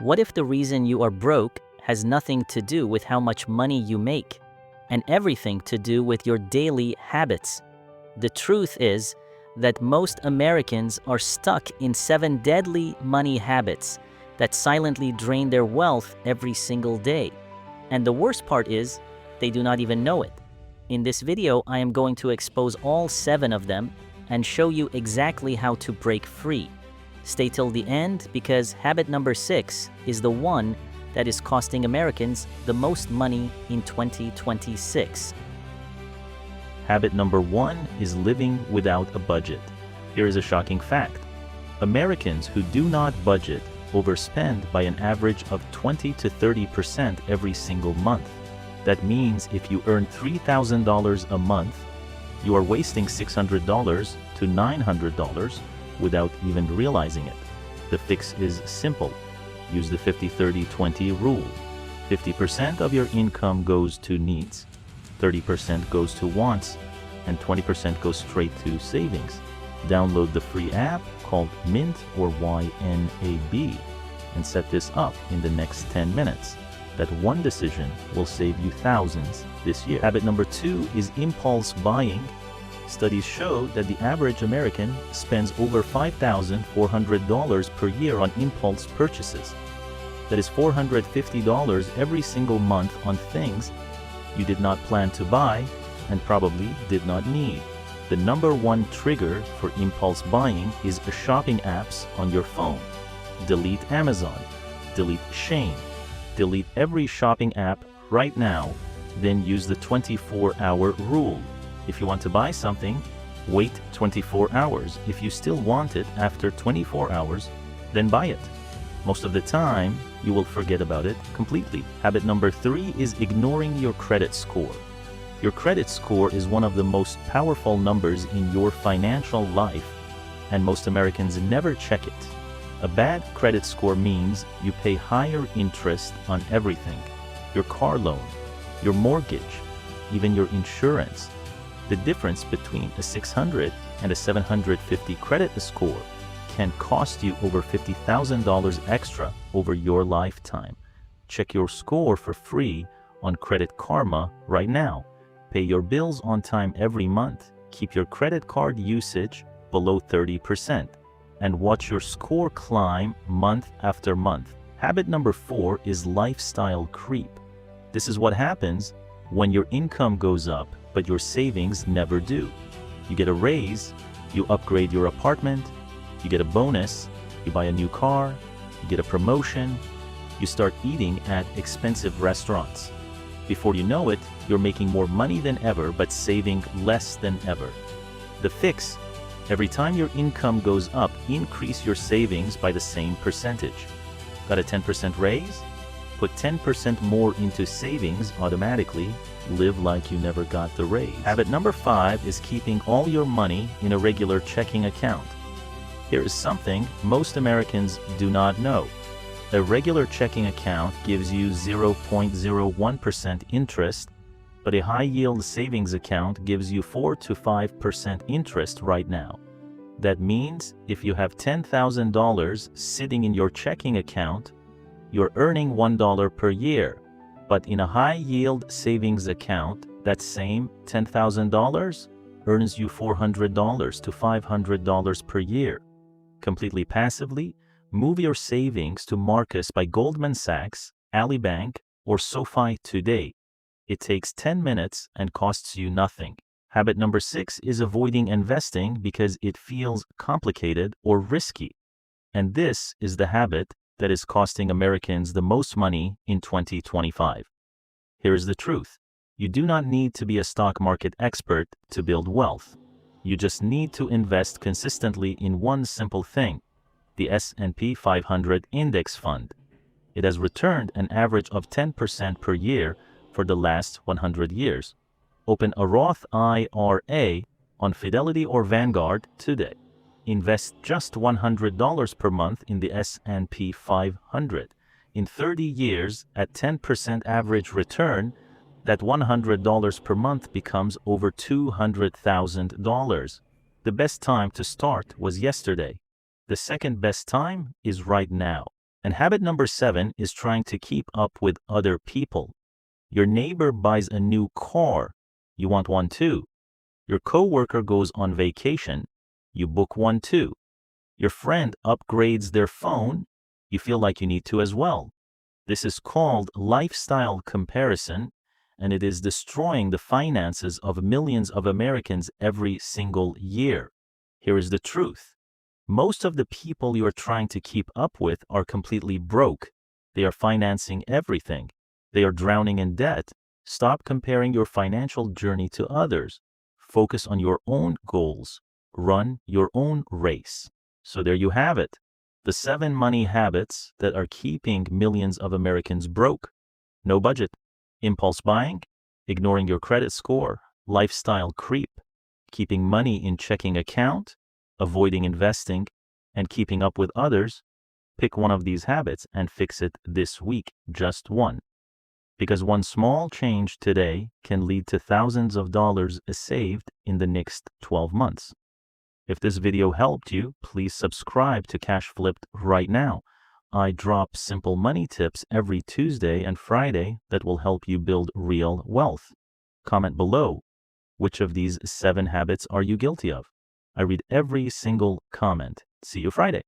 What if the reason you are broke has nothing to do with how much money you make, and everything to do with your daily habits? The truth is that most Americans are stuck in 7 deadly money habits that silently drain their wealth every single day. And the worst part is, they do not even know it. In this video, I am going to expose all 7 of them and show you exactly how to break free. Stay till the end because habit number 6 is the one that is costing Americans the most money in 2026. Habit number 1 is living without a budget. Here is a shocking fact. Americans who do not budget overspend by an average of 20 to 30% every single month. That means if you earn $3,000 a month, you are wasting $600 to $900 without even realizing it. The fix is simple. Use the 50-30-20 rule. 50% of your income goes to needs, 30% goes to wants, and 20% goes straight to savings. Download the free app called Mint or YNAB and set this up in the next 10 minutes. That one decision will save you thousands this year. Habit number 2 is impulse buying. Studies show that the average American spends over $5,400 per year on impulse purchases. That is $450 every single month on things you did not plan to buy and probably did not need. The number 1 trigger for impulse buying is shopping apps on your phone. Delete Amazon, delete Shein, delete every shopping app right now, then use the 24-hour rule. If you want to buy something, wait 24 hours. If you still want it after 24 hours, then buy it. Most of the time, you will forget about it completely. Habit number 3 is ignoring your credit score. Your credit score is one of the most powerful numbers in your financial life, and most Americans never check it. A bad credit score means you pay higher interest on everything. Your car loan, your mortgage, even your insurance. The difference between a 600 and a 750 credit score can cost you over $50,000 extra over your lifetime. Check your score for free on Credit Karma right now. Pay your bills on time every month. Keep your credit card usage below 30% and watch your score climb month after month. Habit number 4 is lifestyle creep. This is what happens when your income goes up but your savings never do. You get a raise, you upgrade your apartment, you get a bonus, you buy a new car, you get a promotion, you start eating at expensive restaurants. Before you know it, you're making more money than ever but saving less than ever. The fix: every time your income goes up, increase your savings by the same percentage. Got a 10% raise? Put 10% more into savings automatically. Live like you never got the raise. Habit number 5 is keeping all your money in a regular checking account. Here is something most Americans do not know. A regular checking account gives you 0.01% interest, but a high-yield savings account gives you 4 to 5% interest right now. That means if you have $10,000 sitting in your checking account, you're earning $1 per year. But in a high-yield savings account, that same $10,000 earns you $400 to $500 per year. Completely passively, move your savings to Marcus by Goldman Sachs, Ali Bank, or SoFi today. It takes 10 minutes and costs you nothing. Habit number 6 is avoiding investing because it feels complicated or risky. And this is the habit that is costing Americans the most money in 2025. Here's the truth. You do not need to be a stock market expert to build wealth. You just need to invest consistently in one simple thing: the S&P 500 Index Fund. It has returned an average of 10% per year for the last 100 years. Open a Roth IRA on Fidelity or Vanguard today. Invest just $100 per month in the S&P 500. In 30 years, at 10% average return, that $100 per month becomes over $200,000. The best time to start was yesterday. The second best time is right now. And habit number 7 is trying to keep up with other people. Your neighbor buys a new car. You want one too. Your coworker goes on vacation. You book one too. Your friend upgrades their phone. You feel like you need to as well. This is called lifestyle comparison, and it is destroying the finances of millions of Americans every single year. Here is the truth. Most of the people you are trying to keep up with are completely broke. They are financing everything. They are drowning in debt. Stop comparing your financial journey to others. Focus on your own goals. Run your own race. So there you have it. The 7 money habits that are keeping millions of Americans broke. No budget, impulse buying, ignoring your credit score, lifestyle creep, keeping money in checking account, avoiding investing, and keeping up with others. Pick one of these habits and fix it this week, just one. Because one small change today can lead to thousands of dollars saved in the next 12 months. If this video helped you, please subscribe to CashFlipped right now. I drop simple money tips every Tuesday and Friday that will help you build real wealth. Comment below, which of these 7 habits are you guilty of? I read every single comment. See you Friday.